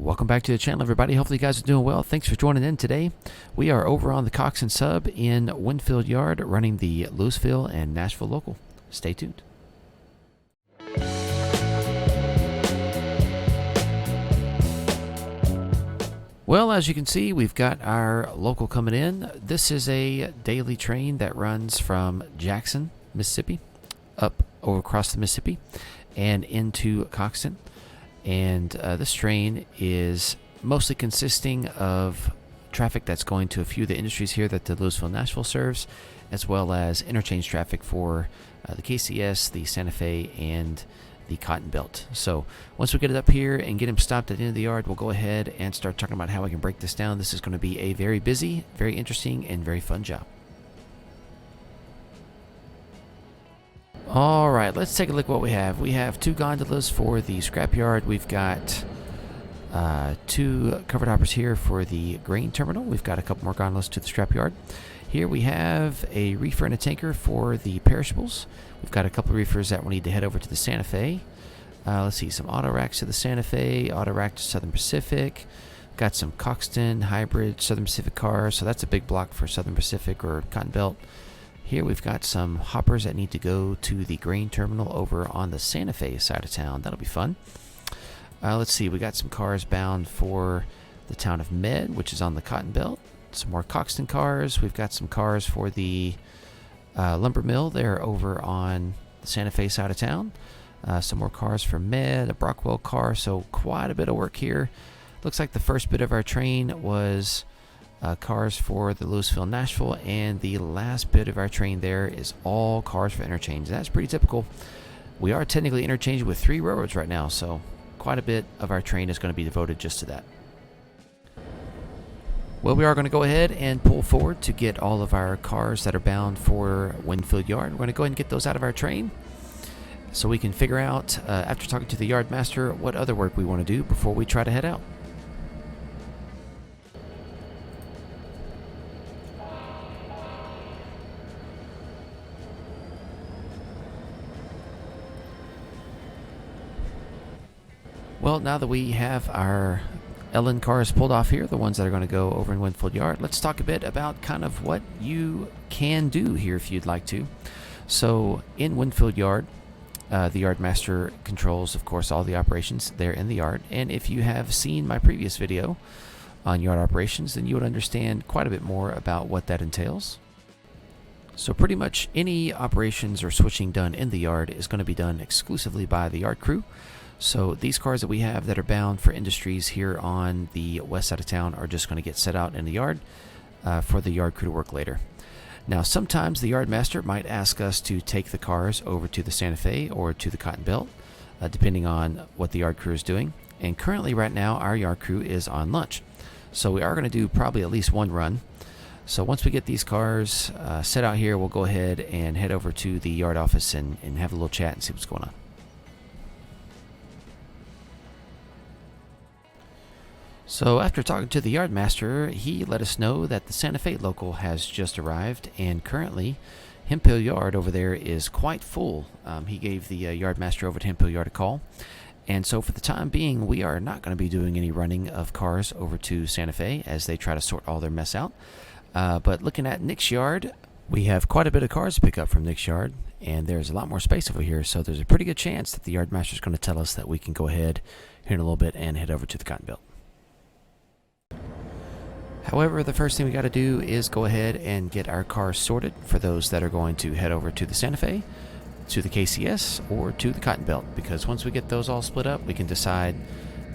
Welcome back to the channel, everybody. Hopefully you guys are doing well. Thanks for joining in today. We are over on the Coxton sub in Winfield Yard running the Louisville and Nashville local. Stay tuned. Well, as you can see, we've got our local coming in. This is a daily train that runs from Jackson, Mississippi, up over across the Mississippi and into Coxton. And this train is mostly consisting of traffic that's going to a few of the industries here that the Louisville and Nashville serves, as well as interchange traffic for the KCS, the Santa Fe, and the Cotton Belt. So once we get it up here and get him stopped at the end of the yard, we'll go ahead and start talking about how we can break this down. This is going to be a very busy, very interesting, and very fun job. All right, let's take a look at what we have. We have two gondolas for the scrapyard. We've got two covered hoppers here for the grain terminal. We've got a couple more gondolas to the scrapyard. Here we have a reefer and a tanker for the perishables. We've got a couple of reefers that we need to head over to the Santa Fe. Let's see, some auto racks to the Santa Fe, auto rack to Southern Pacific. Got some Coxton hybrid Southern Pacific cars, so that's a big block for Southern Pacific or Cotton Belt. Here we've got some hoppers that need to go to the grain terminal over on the Santa Fe side of town. That'll be fun. Let's see, we got some cars bound for the town of Med, which is on the Cotton Belt. Some more Coxton cars. We've got some cars for the lumber mill there over on the Santa Fe side of town. Some more cars for Med, a Brockwell car. So quite a bit of work here. Looks like the first bit of our train was cars for the Louisville and Nashville, and the last bit of our train there is all cars for Interchange. That's pretty typical. We are technically interchanged with 3 railroads right now, so quite a bit of our train is going to be devoted just to that. Well, we are going to go ahead and pull forward to get all of our cars that are bound for Winfield Yard. We're going to go ahead and get those out of our train so we can figure out, after talking to the yard master, what other work we want to do before we try to head out. Well, now that we have our LN cars pulled off here, the ones that are going to go over in Winfield Yard, let's talk a bit about kind of what you can do here if you'd like to. So in Winfield Yard, the yard master controls, of course, all the operations there in the yard. And if you have seen my previous video on yard operations, then you would understand quite a bit more about what that entails. So pretty much any operations or switching done in the yard is going to be done exclusively by the yard crew. So these cars that we have that are bound for industries here on the west side of town are just going to get set out in the yard for the yard crew to work later. Now, sometimes the yard master might ask us to take the cars over to the Santa Fe or to the Cotton Belt, depending on what the yard crew is doing. And currently right now, our yard crew is on lunch. So we are going to do probably at least one run. So once we get these cars set out here, we'll go ahead and head over to the yard office and have a little chat and see what's going on. So after talking to the yard master, he let us know that the Santa Fe local has just arrived, and currently Hemphill Yard over there is quite full. He gave the yard master over at Hemphill Yard a call, and so for the time being, we are not going to be doing any running of cars over to Santa Fe as they try to sort all their mess out. But looking at Nick's Yard, we have quite a bit of cars to pick up from Nick's Yard, and there's a lot more space over here, so there's a pretty good chance that the yard master is going to tell us that we can go ahead here in a little bit and head over to the Cotton Belt. However, the first thing we got to do is go ahead and get our cars sorted for those that are going to head over to the Santa Fe, to the KCS, or to the Cotton Belt, because once we get those all split up, we can decide,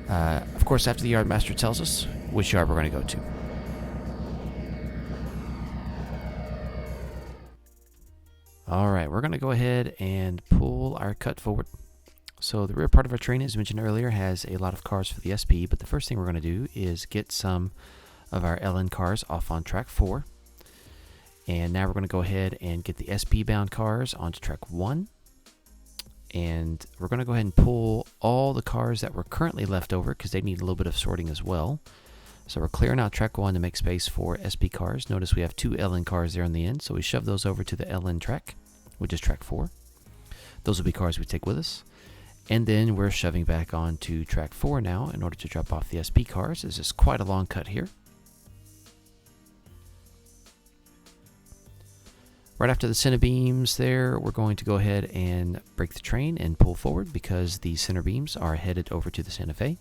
of course, after the yard master tells us which yard we're going to go to. All right, we're going to go ahead and pull our cut forward. So the rear part of our train, as mentioned earlier, has a lot of cars for the SP, but the first thing we're going to do is get some of our LN cars off on track 4. And now we're going to go ahead and get the SP bound cars onto track 1. And we're going to go ahead and pull all the cars that were currently left over because they need a little bit of sorting as well. So we're clearing out track 1 to make space for SP cars. Notice we have 2 LN cars there on the end, so we shove those over to the LN track, which is track 4. Those will be cars we take with us. And then we're shoving back onto track 4 now in order to drop off the SP cars. This is quite a long cut here. Right after the center beams there, we're going to go ahead and brake the train and pull forward because the center beams are headed over to the Santa Fe.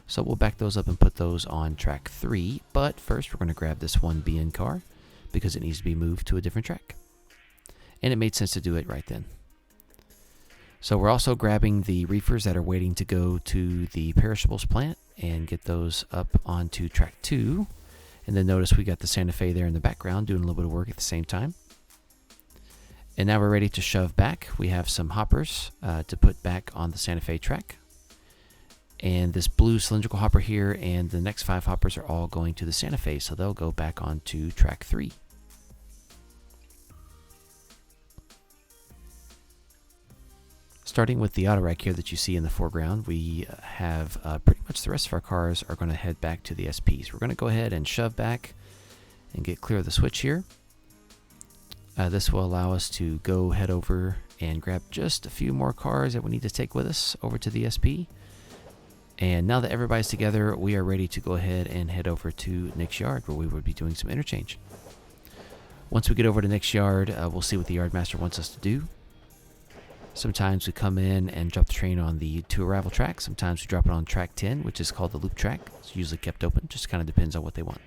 So we'll back those up and put those on track 3. But first we're going to grab this 1BN car because it needs to be moved to a different track. And it made sense to do it right then. So we're also grabbing the reefers that are waiting to go to the perishables plant and get those up onto track 2. And then notice we got the Santa Fe there in the background doing a little bit of work at the same time. And now we're ready to shove back. We have some hoppers to put back on the Santa Fe track. And this blue cylindrical hopper here and the next 5 hoppers are all going to the Santa Fe, so they'll go back onto track 3. Starting with the auto rack here that you see in the foreground, we have pretty much the rest of our cars are going to head back to the SPs. We're going to go ahead and shove back and get clear of the switch here. This will allow us to go head over and grab just a few more cars that we need to take with us over to the SP. And now that everybody's together, we are ready to go ahead and head over to Nick's Yard where we would be doing some interchange. Once we get over to Nick's Yard, we'll see what the Yardmaster wants us to do. Sometimes we come in and drop the train on the to arrival track. Sometimes we drop it on track 10, which is called the loop track. It's usually kept open, just kind of depends on what they want.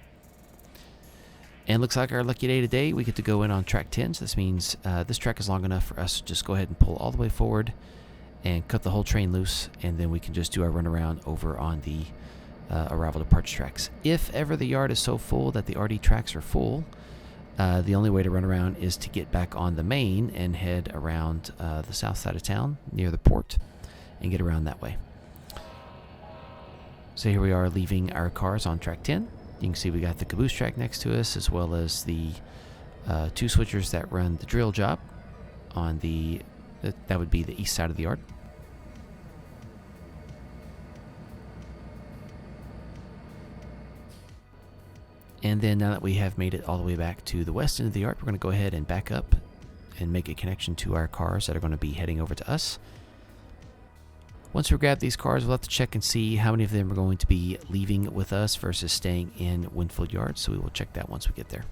And looks like our lucky day today, we get to go in on track 10. So this means this track is long enough for us to just go ahead and pull all the way forward and cut the whole train loose, and then we can just do our run around over on the arrival departure tracks. If ever the yard is so full that the RD tracks are full, the only way to run around is to get back on the main and head around the south side of town near the port and get around that way. So here we are leaving our cars on track 10. You can see we got the caboose track next to us, as well as the 2 switchers that run the drill job on the, that would be the east side of the yard. And then now that we have made it all the way back to the west end of the yard, we're going to go ahead and back up and make a connection to our cars that are going to be heading over to us. Once we grab these cars, we'll have to check and see how many of them are going to be leaving with us versus staying in Winfield Yard. So we will check that once we get there.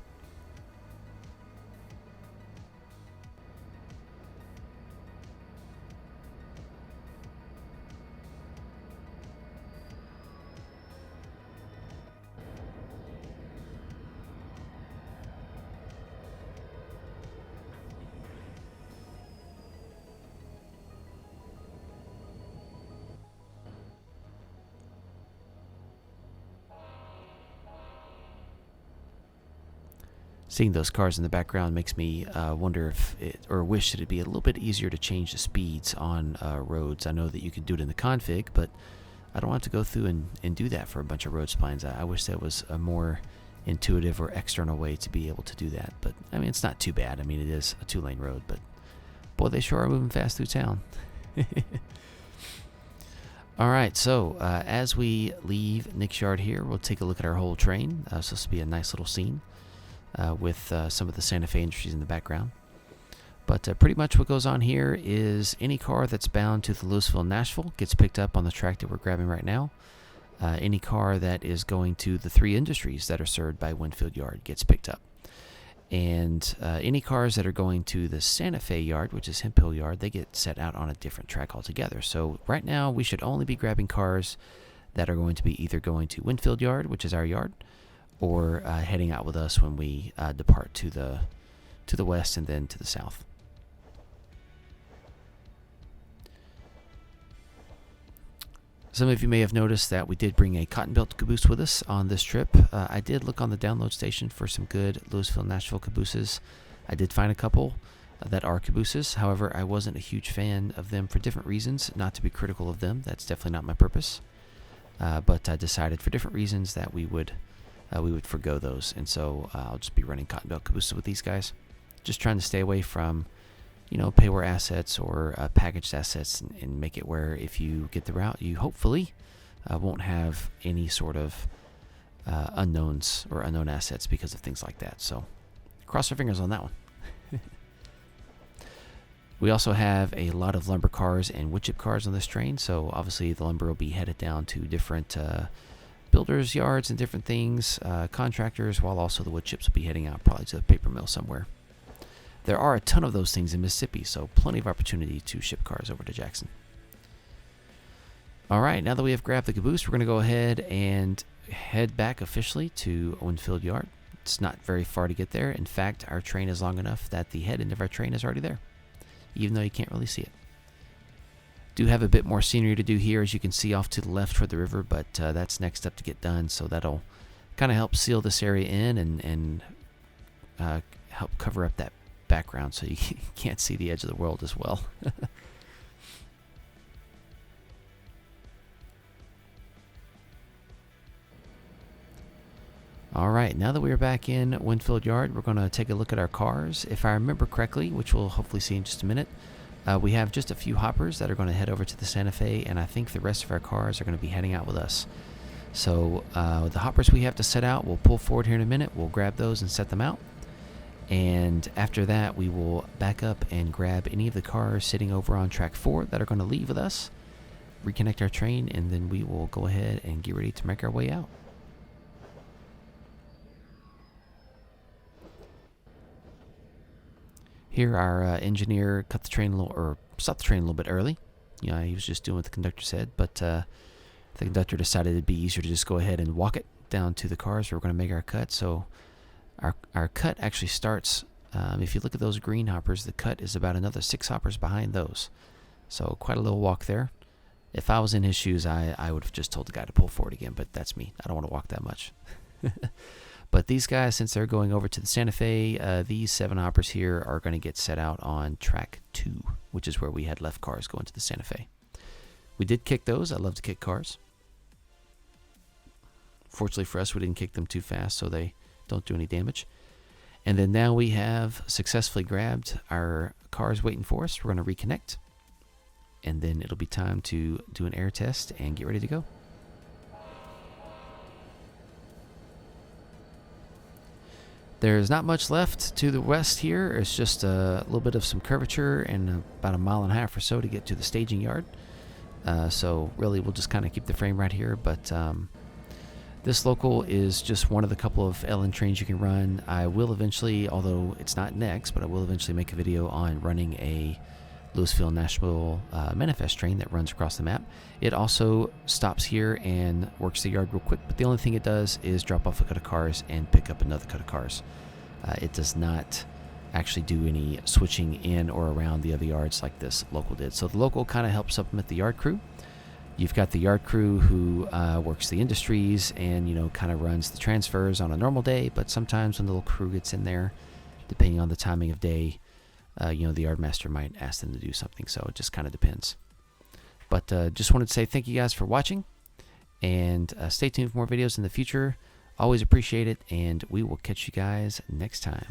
Seeing those cars in the background makes me wonder if it, or wish that it'd be a little bit easier to change the speeds on roads. I know that you can do it in the config, but I don't want to go through and do that for a bunch of road splines. I wish there was a more intuitive or external way to be able to do that. But I mean, it's not too bad. I mean, it is a 2-lane road, but boy, they sure are moving fast through town. All right, so as we leave Nick's Yard here, we'll take a look at our whole train. So this will be a nice little scene. With some of the Santa Fe Industries in the background. But pretty much what goes on here is any car that's bound to the Louisville and Nashville gets picked up on the track that we're grabbing right now. Any car that is going to the 3 industries that are served by Winfield Yard gets picked up. And any cars that are going to the Santa Fe Yard, which is Hemp Hill Yard, they get set out on a different track altogether. So right now we should only be grabbing cars that are going to be either going to Winfield Yard, which is our yard, or heading out with us when we depart to the west and then to the south. Some of you may have noticed that we did bring a cotton belt caboose with us on this trip. I did look on the download station for some good Louisville and Nashville cabooses. I did find a couple that are cabooses. However, I wasn't a huge fan of them for different reasons. Not to be critical of them. That's definitely not my purpose. But I decided for different reasons that we would forgo those, and so I'll just be running cotton belt cabooses with these guys. Just trying to stay away from, payware assets or packaged assets, and make it where if you get the route, you hopefully won't have any sort of unknowns or unknown assets because of things like that. So cross our fingers on that one. We also have a lot of lumber cars and wood chip cars on this train, so obviously the lumber will be headed down to different builders' yards and different things, contractors, while also the wood chips will be heading out probably to a paper mill somewhere. There are a ton of those things in Mississippi, so plenty of opportunity to ship cars over to Jackson. All right, now that we have grabbed the caboose, we're going to go ahead and head back officially to Winfield Yard. It's not very far to get there. In fact, our train is long enough that the head end of our train is already there, even though you can't really see it. Do have a bit more scenery to do here, as you can see off to the left toward the river, but that's next up to get done, so that'll kind of help seal this area in and help cover up that background so you can't see the edge of the world as well. All right, now that we're back in Winfield Yard, we're going to take a look at our cars. If I remember correctly, which we'll hopefully see in just a minute, we have just a few hoppers that are going to head over to the Santa Fe, and I think the rest of our cars are going to be heading out with us. So the hoppers we have to set out, we'll pull forward here in a minute. We'll grab those and set them out. And after that, we will back up and grab any of the cars sitting over on track 4 that are going to leave with us, reconnect our train, and then we will go ahead and get ready to make our way out. Here, our engineer cut the train stopped the train a little bit early. You know, he was just doing what the conductor said, but the conductor decided it'd be easier to just go ahead and walk it down to the cars where we're going to make our cut. So our cut actually starts, if you look at those green hoppers, the cut is about another 6 hoppers behind those. So quite a little walk there. If I was in his shoes, I would have just told the guy to pull forward again, but that's me. I don't want to walk that much. But these guys, since they're going over to the Santa Fe, these 7 hoppers here are going to get set out on track 2, which is where we had left cars going to the Santa Fe. We did kick those. I love to kick cars. Fortunately for us, we didn't kick them too fast, so they don't do any damage. And then now we have successfully grabbed our cars waiting for us. We're going to reconnect, and then it'll be time to do an air test and get ready to go. There's not much left to the west here. It's just a little bit of some curvature and about 1.5 miles or so to get to the staging yard. So really we'll just kind of keep the frame right here. But this local is just one of the couple of LN trains you can run. I will eventually, although it's not next, but I will eventually make a video on running a Louisville and Nashville manifest train that runs across the map. It also stops here and works the yard real quick, but the only thing it does is drop off a cut of cars and pick up another cut of cars. It does not actually do any switching in or around the other yards like this local did. So the local kind of helps supplement the yard crew. You've got the yard crew who works the industries and, you know, kind of runs the transfers on a normal day, but sometimes when the little crew gets in there, depending on the timing of day, you know, the yardmaster might ask them to do something, so it just kind of depends. But just wanted to say thank you guys for watching, and stay tuned for more videos in the future. Always appreciate it, and we will catch you guys next time.